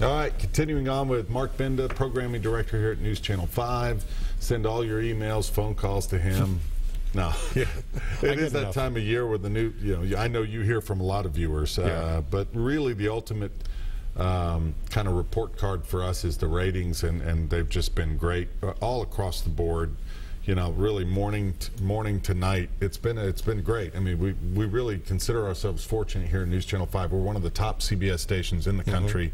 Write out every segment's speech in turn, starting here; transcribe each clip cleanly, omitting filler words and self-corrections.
All right, continuing on with Mark Binda, Programming Director here at NewsChannel 5. Send all your emails, phone calls to him. No, yeah, it is that time of year where the new, I know you hear from a lot of viewers, but really the ultimate kind of report card for us is the ratings, and they've just been great all across the board. Really morning to night, it's been great. I mean, we really consider ourselves fortunate here in NewsChannel 5. We're one of the top CBS stations in the country,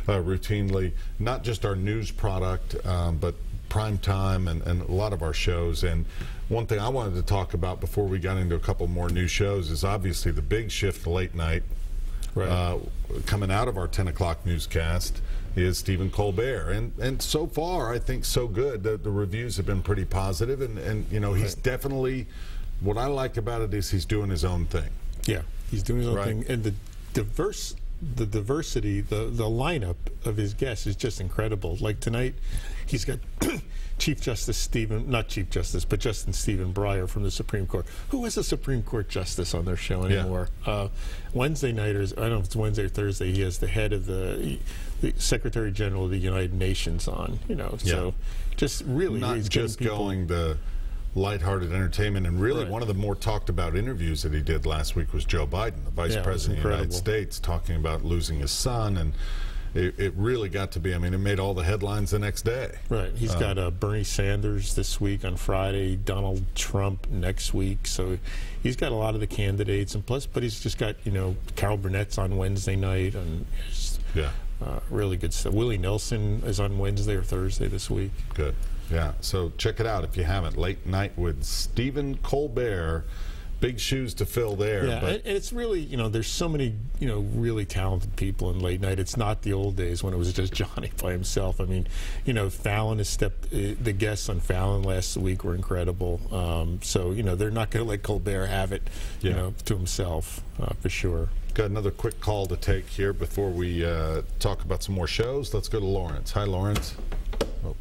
routinely. Not just our news product, but primetime and a lot of our shows. And one thing I wanted to talk about before we got into a couple more new shows is obviously the big shift to late night. Right. Coming out of our 10 o'clock newscast is Stephen Colbert, and so far I think so good. The reviews have been pretty positive, and he's definitely, what I like about it is he's doing his own thing. Yeah, he's doing his own thing, and the diversity, the lineup of his guests is just incredible. Like tonight, he's got Justin Stephen Breyer from the Supreme Court. Who is a Supreme Court justice on their show anymore? Yeah. Wednesday nighters, I don't know if it's Wednesday or Thursday, he has the head of the Secretary General of the United Nations on, so just really not just going the lighthearted entertainment. And really one of the more talked about interviews that he did last week was Joe Biden, the Vice President of the United States, talking about losing his son, and it really got to be, I mean, it made all the headlines the next day. Right. He's got Bernie Sanders this week on Friday, Donald Trump next week. So he's got a lot of the candidates, and plus, but he's just got, Carol Burnett's on Wednesday night, and really good stuff. Willie Nelson is on Wednesday or Thursday this week. Good. Yeah. So check it out if you haven't. Late Night with Stephen Colbert. Big shoes to fill there. Yeah, and it's really, there's so many, really talented people in late night. It's not the old days when it was just Johnny by himself. I mean, Fallon has the guests on Fallon last week were incredible. So, they're not going to let Colbert have it, to himself, for sure. Got another quick call to take here before we talk about some more shows. Let's go to Lawrence. Hi, Lawrence. Oh.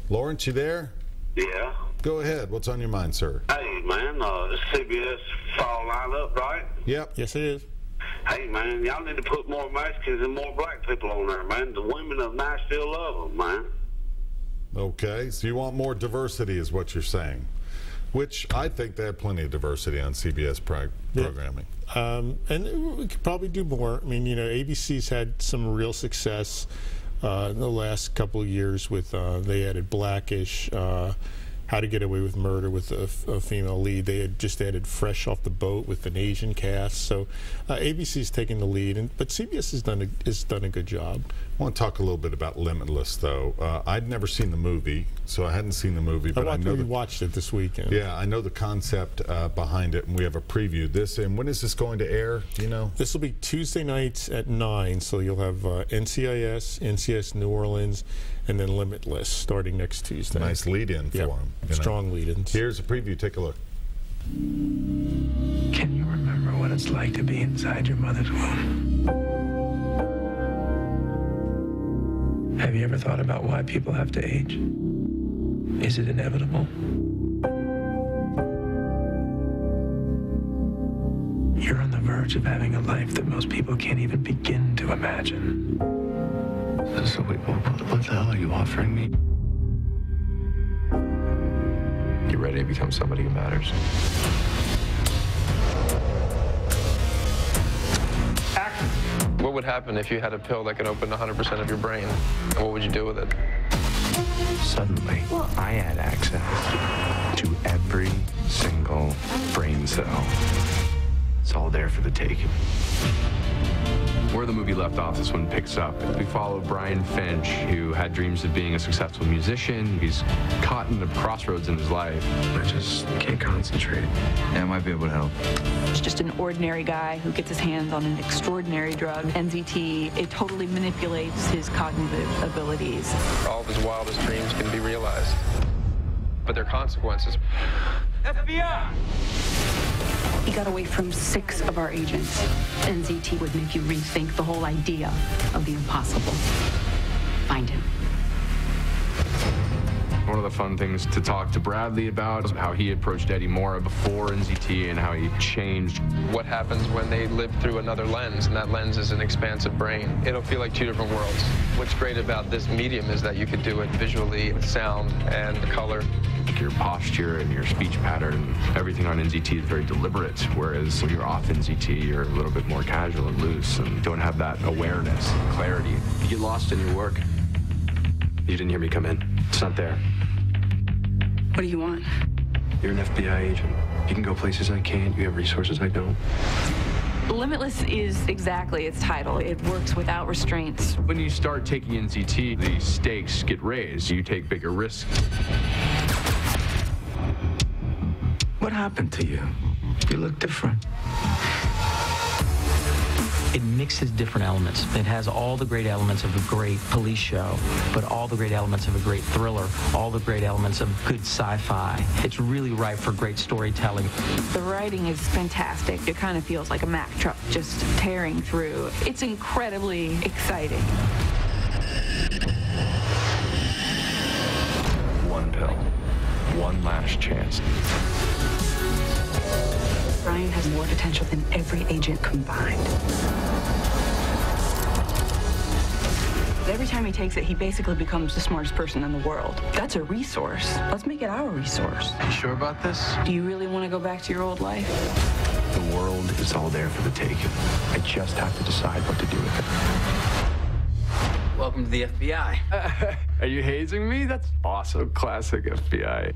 Lawrence, you there? Yeah. Go ahead. What's on your mind, sir? Hey, man, CBS fall lineup, right? Yep. Yes, it is. Hey, man, y'all need to put more Mexicans and more black people on there, man. The women of Nashville love them, man. Okay, so you want more diversity is what you're saying, which I think they have plenty of diversity on CBS programming. And we could probably do more. I mean, ABC's had some real success in the last couple of years with, they added Blackish, How to Get Away with Murder with a female lead. They had just added Fresh Off the Boat with an Asian cast. So ABC's taking the lead, but CBS has done a good job. I want to talk a little bit about Limitless, though. I'd never seen the movie, so I hadn't seen the movie. But I know we watched it this weekend. Yeah, I know the concept behind it, and we have a preview. And when is this going to air? Do you know? This will be Tuesday nights at 9, so you'll have NCIS, NCIS New Orleans, and then Limitless starting next Tuesday. Nice lead-in for them. Strong lead-ins. Here's a preview. Take a look. Can you remember what it's like to be inside your mother's womb? Have you ever thought about why people have to age? Is it inevitable? You're on the verge of having a life that most people can't even begin to imagine. So wait, what the hell are you offering me? You ready to become somebody who matters? Action! What would happen if you had a pill that could open 100% of your brain? And what would you do with it? Suddenly, I had access to every single brain cell. It's all there for the taking. Where the movie left off, this one picks up. We follow Brian Finch, who had dreams of being a successful musician. He's caught in the crossroads in his life. I just can't concentrate. Yeah, I might be able to help. It's just an ordinary guy who gets his hands on an extraordinary drug, NZT. It totally manipulates his cognitive abilities. All of his wildest dreams can be realized, but there are consequences. FBI! He got away from 6 of our agents. NZT would make you rethink the whole idea of the impossible. Find him. One of the fun things to talk to Bradley about is how he approached Eddie Mora before NZT and how he changed. What happens when they live through another lens, and that lens is an expansive brain? It'll feel like two different worlds. What's great about this medium is that you can do it visually with sound and color. Your posture and your speech pattern, everything on NZT is very deliberate, whereas when you're off NZT, you're a little bit more casual and loose and don't have that awareness, clarity. You get lost in your work. You didn't hear me come in. It's not there. What do you want? You're an FBI agent. You can go places I can't. You have resources I don't. Limitless is exactly its title. It works without restraints. When you start taking NZT, the stakes get raised. You take bigger risks. What happened to you? You look different. It mixes different elements. It has all the great elements of a great police show, but all the great elements of a great thriller, all the great elements of good sci-fi. It's really ripe for great storytelling. The writing is fantastic. It kind of feels like a Mack truck just tearing through. It's incredibly exciting. One pill. One last chance. Brian has more potential than every agent combined. Every time he takes it, he basically becomes the smartest person in the world. That's a resource. Let's make it our resource. You sure about this? Do you really want to go back to your old life? The world is all there for the taking. I just have to decide what to do with it. Welcome to the FBI. Are you hazing me? That's awesome. Classic FBI.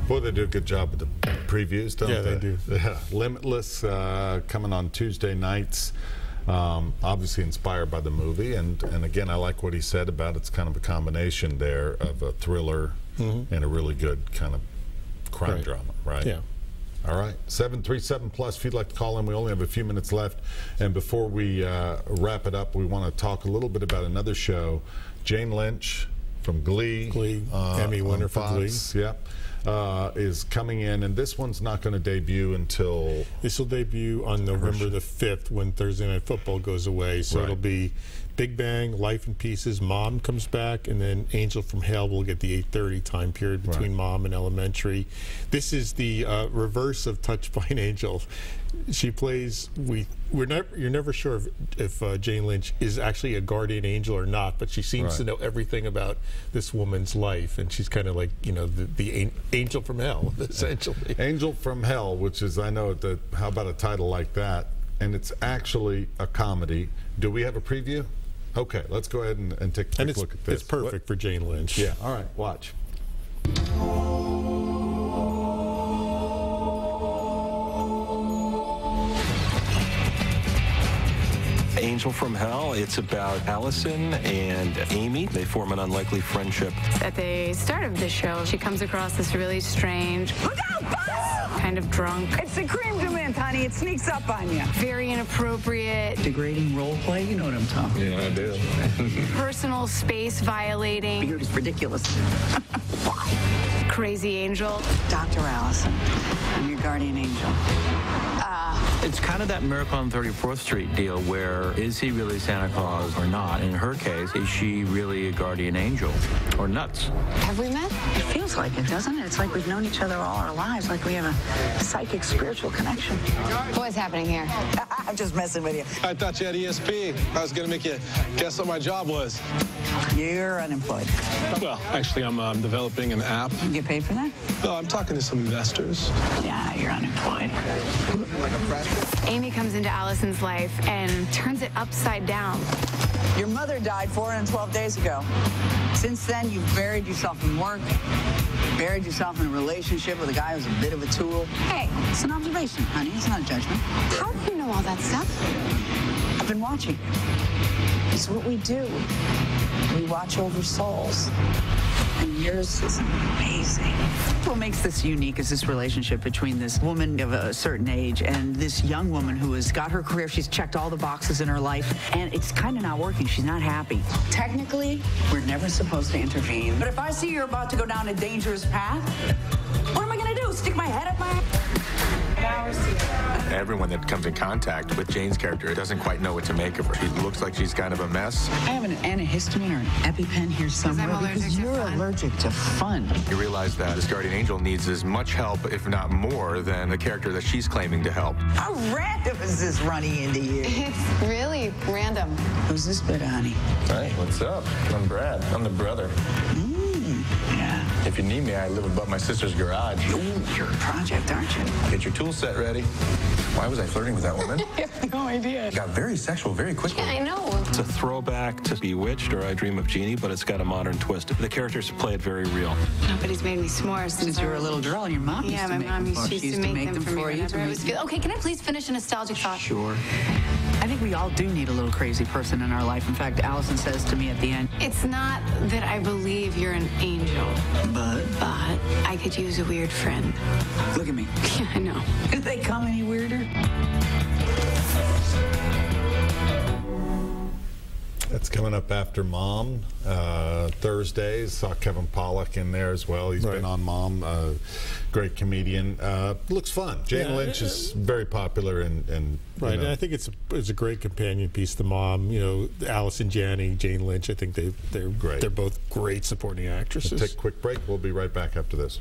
Boy, they do a good job with the previews, don't they? Yeah, they do. Yeah. Limitless coming on Tuesday nights. Obviously inspired by the movie, and again, I like what he said about it's kind of a combination there of a thriller and a really good kind of crime drama, right? Yeah. All right, 737+, if you'd like to call in, we only have a few minutes left. And before we wrap it up, we want to talk a little bit about another show. Jane Lynch from Glee. Emmy winner for Glee. Yep. Is coming in, and this one's not going to debut until... This will debut on November the 5th when Thursday Night Football goes away. So it'll be Big Bang, Life in Pieces, Mom comes back, and then Angel from Hell will get the 8:30 time period between Mom and Elementary. This is the reverse of Touched by an Angel. She plays... You're never sure if Jane Lynch is actually a guardian angel or not, but she seems to know everything about this woman's life, and she's kind of like, you know, the angel from hell, essentially. Angel from Hell, which is, I know, how about a title like that? And it's actually a comedy. Do we have a preview? Okay, let's go ahead and take a quick look at this. It's perfect for Jane Lynch. Yeah, all right, watch. Angel from Hell. It's about Allison and Amy. They form an unlikely friendship. At the start of the show, she comes across this really strange, look out, bus! Kind of drunk. It's the cream de mint, honey. It sneaks up on you. Very inappropriate. Degrading role play, you know what I'm talking about. Yeah, I do. Personal space violating. You're just ridiculous. Crazy angel. Dr. Allison, I'm your guardian angel. It's kind of that Miracle on 34th Street deal where is he really Santa Claus or not? In her case, is she really a guardian angel or nuts? Have we met? It feels like it, doesn't it? It's like we've known each other all our lives, like we have a psychic spiritual connection. What's happening here? I'm just messing with you. I thought you had ESP. I was going to make you guess what my job was. You're unemployed. Well, actually, I'm developing an app. You get paid for that? No, I'm talking to some investors. Yeah, you're unemployed. Amy comes into Allison's life and turns it upside down. Your mother died 412 days ago. Since then, you've buried yourself in work, buried yourself in a relationship with a guy who's a bit of a tool. Hey, it's an observation, honey. It's not a judgment. How do you know all that stuff? I've been watching. It's what we do. We watch over souls. And yours is amazing. What makes this unique is this relationship between this woman of a certain age and this young woman who has got her career. She's checked all the boxes in her life, and it's kind of not working. She's not happy. Technically, we're never supposed to intervene. But if I see you're about to go down a dangerous path, what am I going to do? Stick my head up my... Everyone that comes in contact with Jane's character doesn't quite know what to make of her. She looks like she's kind of a mess. I have an antihistamine or an EpiPen here somewhere because you're allergic to fun. You realize that this guardian angel needs as much help, if not more, than the character that she's claiming to help. How random is this running into you? It's really random. Who's this bit, honey? Hey, what's up? I'm Brad. I'm the brother. Yeah. If you need me, I live above my sister's garage. Ooh, you're a project, aren't you? Get your tool set ready. Why was I flirting with that woman? I have no idea. Got very sexual very quickly. Yeah, I know. It's a throwback to Bewitched or I Dream of Jeannie, but it's got a modern twist. The characters play it very real. Nobody's made me s'mores Since you were a little girl, your mom used to make them for you. She used to make them for me whenever it was good. Okay, can I please finish a nostalgic thought? Sure. I think we all do need a little crazy person in our life. In fact, Allison says to me at the end, It's not that I believe you're an angel, but I could use a weird friend. Look at me. Yeah, I know. Did they come any weirder? That's coming up after Mom. Thursdays, saw Kevin Pollak in there as well. He's been on Mom. Great comedian. Looks fun. Jane Lynch is very popular and right. And I think it's a great companion piece. The Mom, you know, Allison Janney, Jane Lynch. I think they're great. They're both great supporting actresses. We'll take a quick break. We'll be right back after this.